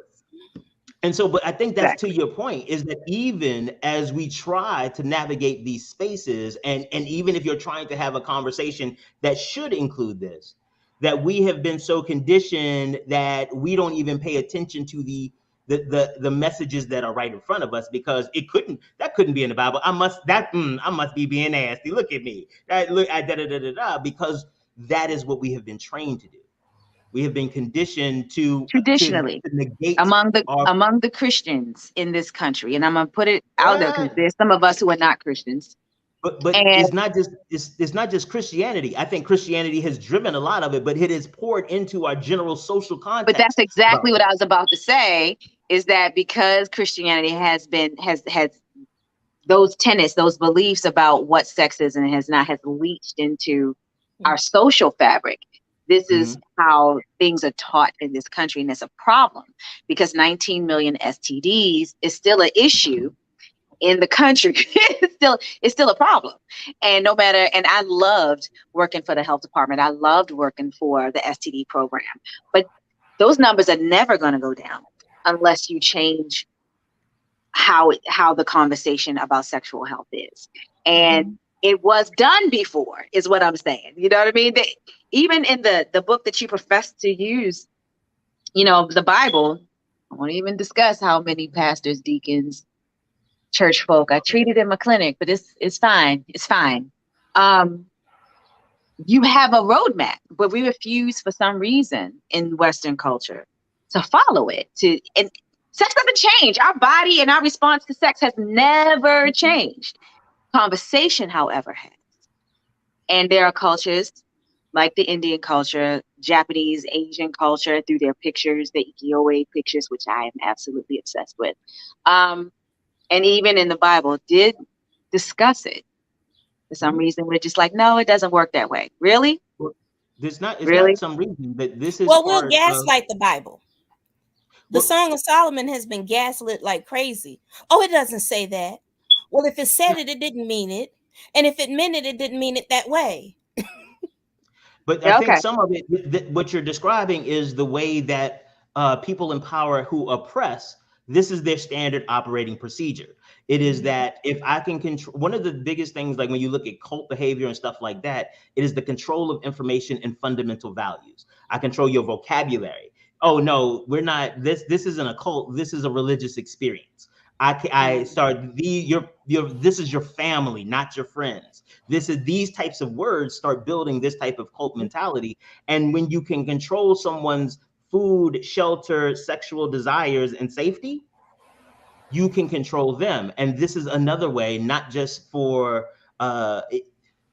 And so, but I think that's to your point, is that even as we try to navigate these spaces, and even if you're trying to have a conversation that should include this, that we have been so conditioned that we don't even pay attention to the messages that are right in front of us, because that couldn't be in the Bible. I must be being nasty. Look at me. Because that is what we have been trained to do. We have been conditioned to traditionally to negate among the Christians in this country, and I'm gonna put it out there because there's some of us who are not Christians. But it's not just Christianity. I think Christianity has driven a lot of it, but it has poured into our general social context. But that's exactly what I was about to say, is that because Christianity has those tenets, those beliefs about what sex is and has leached into our social fabric. This is how things are taught in this country, and it's a problem because 19 million STDs is still an issue in the country. It's still a problem. And and I loved working for the health department. I loved working for the STD program, but those numbers are never going to go down unless you change how the conversation about sexual health is. And it was done before, is what I'm saying. You know what I mean? Even in the book that you profess to use, the Bible, I won't even discuss how many pastors, deacons, church folk I treated in my clinic, but it's fine. It's fine. You have a roadmap, but we refuse for some reason in Western culture to follow it. And sex doesn't change. Our body and our response to sex has never changed. Conversation, however, has. And there are cultures like the Indian culture, Japanese, Asian culture through their pictures, the ukiyo-e pictures, which I am absolutely obsessed with. And even in the Bible did discuss it. For some reason, we're just like, no, it doesn't work that way. Really? Well, it's Really? not some reason, but this is Well, we'll part of. gaslight the Bible. The Well, Song of Solomon has been gaslit like crazy. Oh, it doesn't say that. Well, if it said it, it didn't mean it. And if it meant it, it didn't mean it that way. but I Yeah, think okay. some of it, what you're describing, is the way that people in power who oppress, this is their standard operating procedure. It is that if I can control, one of the biggest things, like when you look at cult behavior and stuff like that, it is the control of information and fundamental values. I control your vocabulary. Oh no, we're not. This isn't a cult. This is a religious experience. I start your this is your family, not your friends. This is these types of words start building this type of cult mentality. And when you can control someone's food, shelter, sexual desires, and safety, you can control them. And this is another way, not just for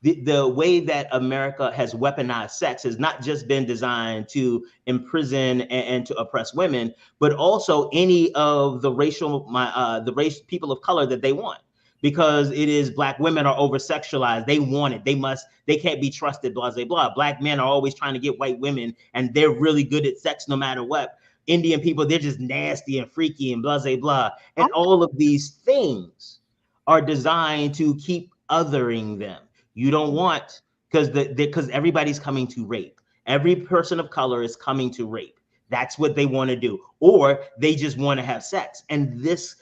the way that America has weaponized sex has not just been designed to imprison and to oppress women, but also any of the the race people of color that they want. Because it is Black women are over sexualized. They want it. They can't be trusted, blah, blah, blah. Black men are always trying to get white women and they're really good at sex no matter what. Indian people, they're just nasty and freaky and blah, blah, blah. And all of these things are designed to keep othering them. You don't want, because everybody's coming to rape. Every person of color is coming to rape. That's what they want to do. Or they just want to have sex. And this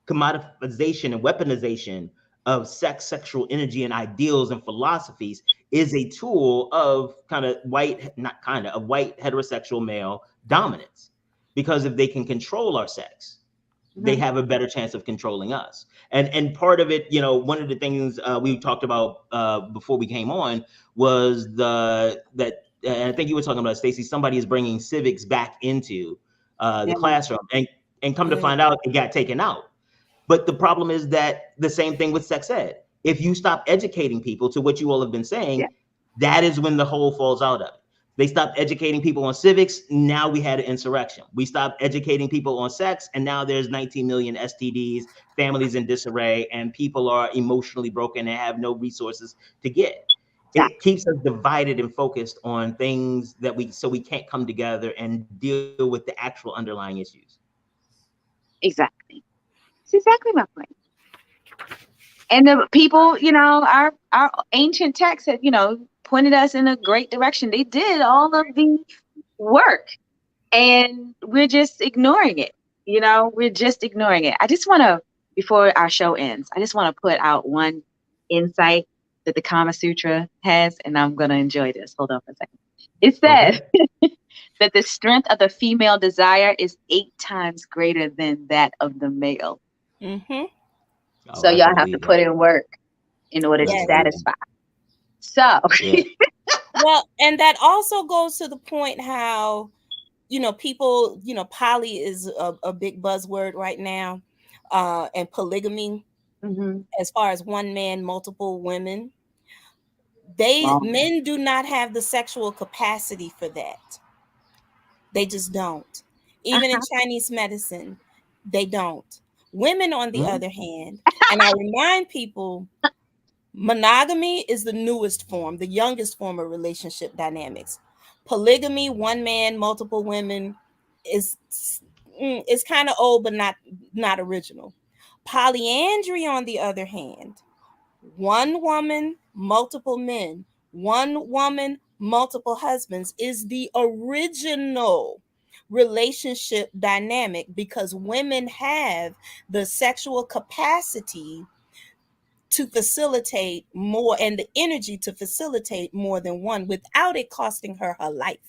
commoditization and weaponization of sex, sexual energy, and ideals and philosophies is a tool of white heterosexual male dominance. Because if they can control our sex, they have a better chance of controlling us. And part of it, one of the things we talked about before we came on was and I think you were talking about, Stacey, somebody is bringing civics back into the classroom, and come to find out it got taken out. But the problem is that the same thing with sex ed. If you stop educating people to what you all have been saying, that is when the whole falls out of it. They stopped educating people on civics. Now we had an insurrection. We stopped educating people on sex, and now there's 19 million STDs, families in disarray, and people are emotionally broken and have no resources to get. It keeps us divided and focused on things so we can't come together and deal with the actual underlying issues. Exactly. It's exactly my point. And the people, our ancient texts had, pointed us in a great direction. They did all of the work, and we're just ignoring it. We're just ignoring it. I just want to, before our show ends, I just want to put out one insight that the Kama Sutra has, and I'm going to enjoy this. Hold on for a second. It says that the strength of the female desire is 8 times greater than that of the male. So y'all have to put in work in order to satisfy. So, well, and that also goes to the point how, people, poly is a big buzzword right now, and polygamy, as far as one man, multiple women. Men do not have the sexual capacity for that. They just don't. Even in Chinese medicine, they don't. Women, on the other hand, and I remind people, monogamy is the newest form, the youngest form of relationship dynamics. Polygamy, one man, multiple women, is kind of old, but not original. Polyandry, on the other hand, one woman, multiple men, one woman, multiple husbands, is the original relationship dynamic, because women have the sexual capacity to facilitate more and the energy to facilitate more than one without it costing her life.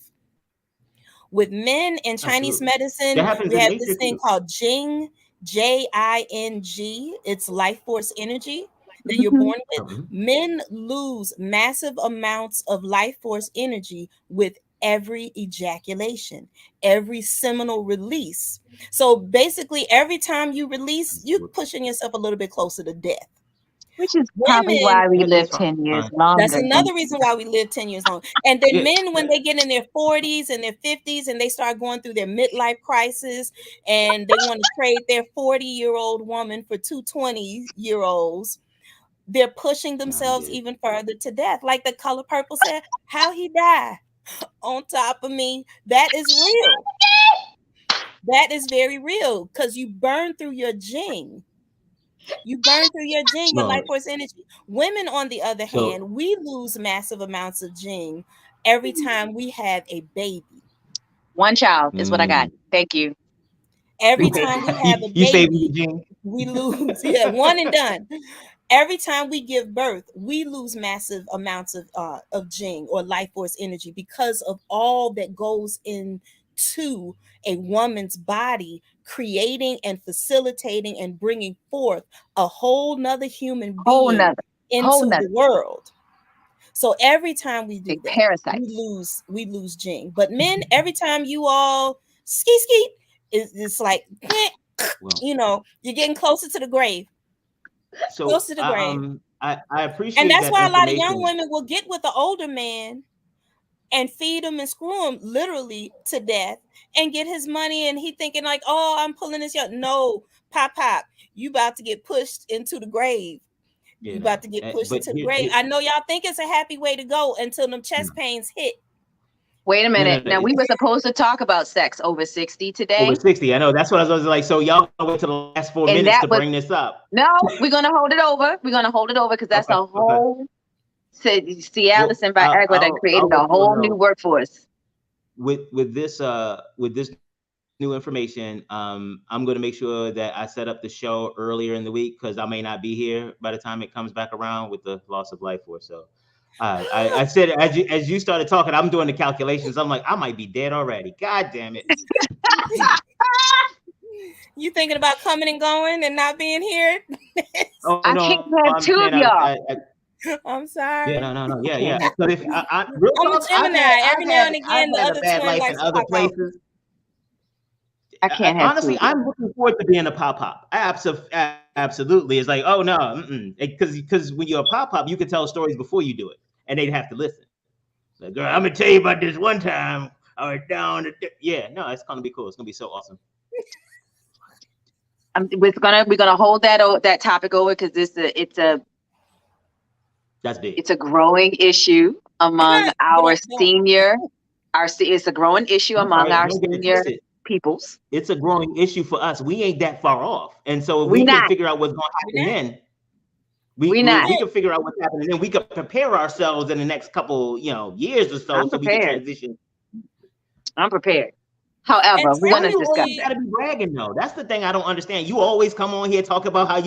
With men in Chinese medicine, we have this thing called Jing, Jing. It's life force energy that you're born with. Men lose massive amounts of life force energy with every ejaculation, every seminal release. So basically, every time you release, you're pushing yourself a little bit closer to death. Which is probably why we live That's 10 years fine. longer. That's another reason why we live 10 years longer. And then Yeah. men, when they get in their 40s and their 50s and they start going through their midlife crisis and they want to trade their 40-year-old woman for two 20-year-olds, they're pushing themselves even further to death. Like The Color Purple said, how he died on top of me. That is real. That is very real, because you burn through your jing. You burn through your jing, your life force energy. Women, on the other hand, we lose massive amounts of jing every time we have a baby. One child is what I got. Thank you. Every time we have a baby, we lose. Yeah, one and done. Every time we give birth, we lose massive amounts of jing or life force energy, because of all that goes into a woman's body, creating and facilitating and bringing forth a whole nother human being into the world. So every time we do that, we lose jing. But men, every time you all ski, it's like, you know, you're getting closer to the grave. So closer to the grave. I appreciate, and that's that why a lot of young women will get with the older man and feed him and screw him literally to death and get his money, and he thinking like, oh, I'm pulling this young. No, pop, you about to get pushed into the grave. You about to get pushed into the grave. I know y'all think it's a happy way to go until them chest pains hit. Wait a minute. Now, we were supposed to talk about sex over 60 today. Over 60, I know. That's what I was like. So y'all gonna wait till the last 4 minutes to bring this up. No, we're gonna hold it over. We're gonna hold it over, because that's a whole Cialis and Viagra that created a whole new workforce. With this new information, I'm going to make sure that I set up the show earlier in the week, because I may not be here by the time it comes back around with the loss of life force. So I said, as you started talking, I'm doing the calculations. I'm like, I might be dead already. God damn it. You thinking about coming and going and not being here? I can't have two of y'all. I'm sorry. Yeah, no. Yeah. So if I'm a Gemini. Every now and again, the other twin likes to pop places. I can't have honestly, I'm looking forward to being a pop. Absolutely. It's like, oh no, because when you're a pop, you can tell stories before you do it, and they'd have to listen. Like, girl, I'm gonna tell you about this one time I was down. It's gonna be cool. It's gonna be so awesome. We're gonna hold that topic over, because that's big. It's a growing issue among our senior. It's a growing issue among our senior peoples. It's a growing issue for us. We ain't that far off, and so if we can figure out what's going to happen, then we can figure out what's happening, and then we can prepare ourselves in the next couple years or so, so we can transition. I'm prepared. However, we're gonna discuss. You gotta be bragging though. That's the thing I don't understand. You always come on here talk about how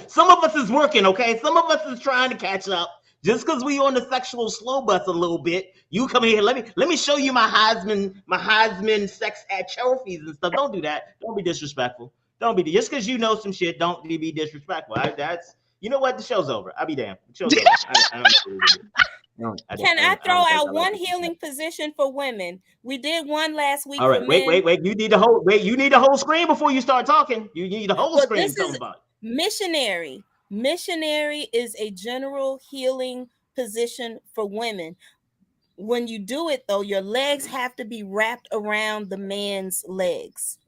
some of us is working, okay? Some of us is trying to catch up. Just because we on the sexual slow bus a little bit, you come here. Let me show you my Heisman sex at trophies and stuff. Don't do that. Don't be disrespectful. Don't be just because you know some shit. Don't be disrespectful. You know what? The show's over. I'll be damned. The show's over. Can I throw out one healing position for women? We did one last week. All right, wait. You need the whole screen before you start talking. You need the whole screen. This is missionary. Missionary is a general healing position for women. When you do it, though, your legs have to be wrapped around the man's legs,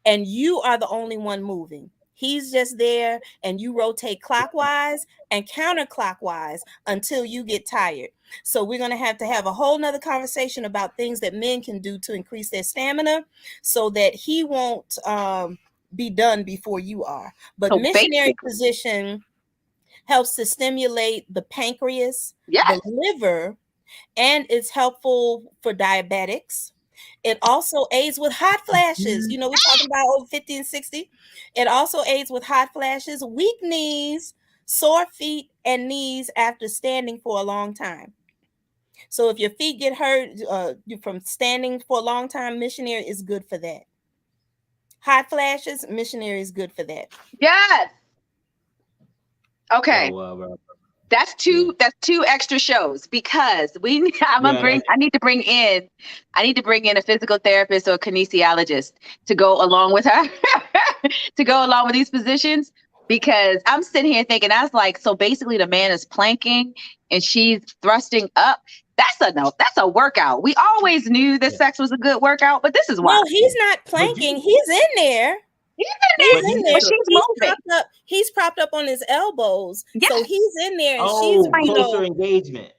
and you are the only one moving. He's just there, and you rotate clockwise and counterclockwise until you get tired. So we're going to have a whole nother conversation about things that men can do to increase their stamina so that he won't be done before you are. But missionary position helps to stimulate the pancreas, the liver, and it's helpful for diabetics. It also aids with hot flashes. We're talking about over 50 and 60. It also aids with hot flashes, weak knees, sore feet, and knees after standing for a long time. So if your feet get hurt from standing for a long time, missionary is good for that. Hot flashes, missionary is good for that. Yes. Okay. That's two extra shows, because I need to bring in a physical therapist or a kinesiologist to go along with her to go along with these positions. Because I'm sitting here thinking, I was like, so basically the man is planking and she's thrusting up. That's a workout. We always knew that sex was a good workout, but this is why. No, he's not planking. He's in there. He's in there. He's propped up on his elbows. Yes. So he's in there and she's closer engagement.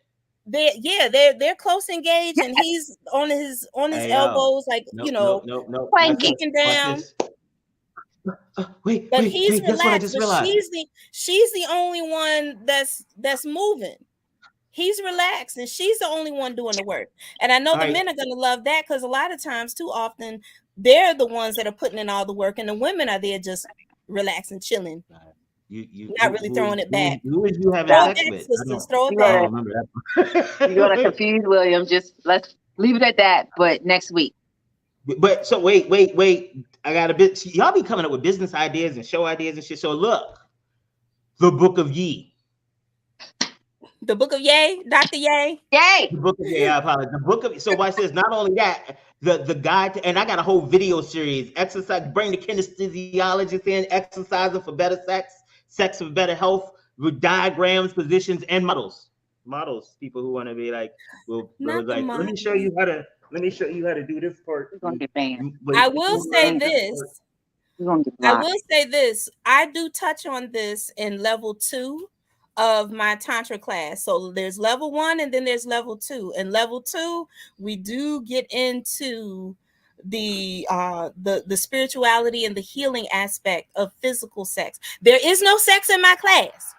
They're close engaged, and he's on his elbows, like peeking down. Wait, he's relaxed. But she's the only one that's moving. He's relaxed, and she's the only one doing the work. And I know the men are going to love that, because a lot of times, too often, they're the ones that are putting in all the work, and the women are there just relaxing, chilling. Not really throwing it back. Who is you having sex with? Sisters, throw it back. You're going to confuse William. Just let's leave it at that. But next week. But so wait. I got a bit. Y'all be coming up with business ideas and show ideas and shit. So look, the Book of Ye. The Book of Ye, Dr. Ye. Yay. The Book of Ye. I apologize. The Book of. So watch this. Not only that, the guide, and I got a whole video series. Exercise. Bring the kinesthesiologist in. Exercising for better sex for better health, with diagrams, positions, and models. People who want to be like, let me show you how to do this part. We're gonna get banned. I will say this. I do touch on this in level 2 of my Tantra class. So there's level 1 and then there's level 2. In level 2, we do get into the spirituality and the healing aspect of physical sex. There is no sex in my class.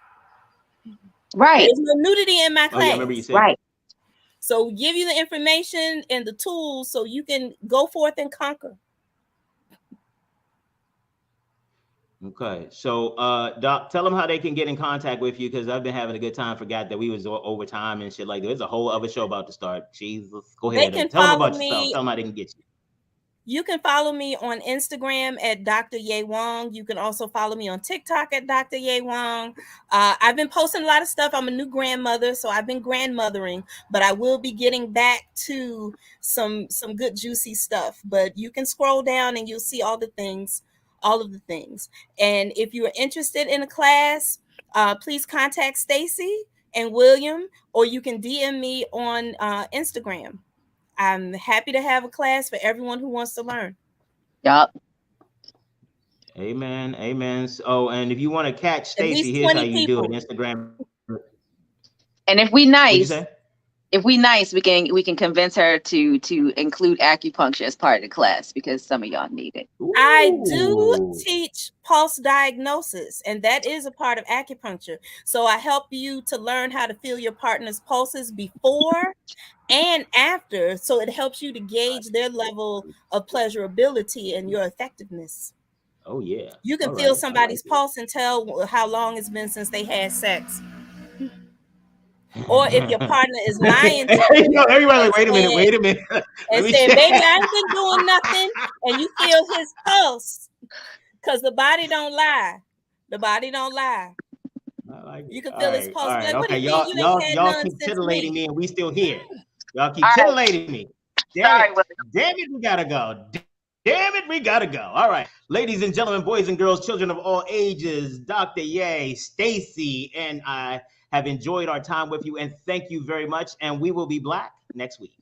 Right. There's no nudity in my class. I remember you said. Right. So we give you the information and the tools so you can go forth and conquer. Okay. So Doc, tell them how they can get in contact with you, because I've been having a good time. Forgot that we was over time and shit like that. There's a whole other show about to start. Jesus. Go ahead. Tell them about yourself. Tell them how they can get you. You can follow me on Instagram at Dr. Ye Wong. You can also follow me on TikTok at Dr. Ye Wong. I've been posting a lot of stuff. I'm a new grandmother, so I've been grandmothering, but I will be getting back to some good juicy stuff. But you can scroll down and you'll see all of the things. And if you're interested in a class, please contact Stacey and William, or you can DM me on Instagram. I'm happy to have a class for everyone who wants to learn. Yup. Amen. So, and if you want to catch Stacey, here's how you do it. Instagram. And if we nice, we can convince her to include acupuncture as part of the class, because some of y'all need it. Ooh. I do teach pulse diagnosis, and that is a part of acupuncture. So I help you to learn how to feel your partner's pulses before and after, so it helps you to gauge their level of pleasurability and your effectiveness. Oh yeah. You can feel somebody's pulse and tell how long it's been since they had sex. Or if your partner is lying to you, everybody like, wait a minute. And saying, baby, I ain't been doing nothing, and you feel his pulse, because the body don't lie. You can feel his pulse. Right. Like, okay, y'all keep titillating me, and we still here. Y'all keep titillating me. Damn it, we gotta go. All right, ladies and gentlemen, boys and girls, children of all ages, Dr. Ye, Stacey, and I have enjoyed our time with you, and thank you very much. And we will be back next week.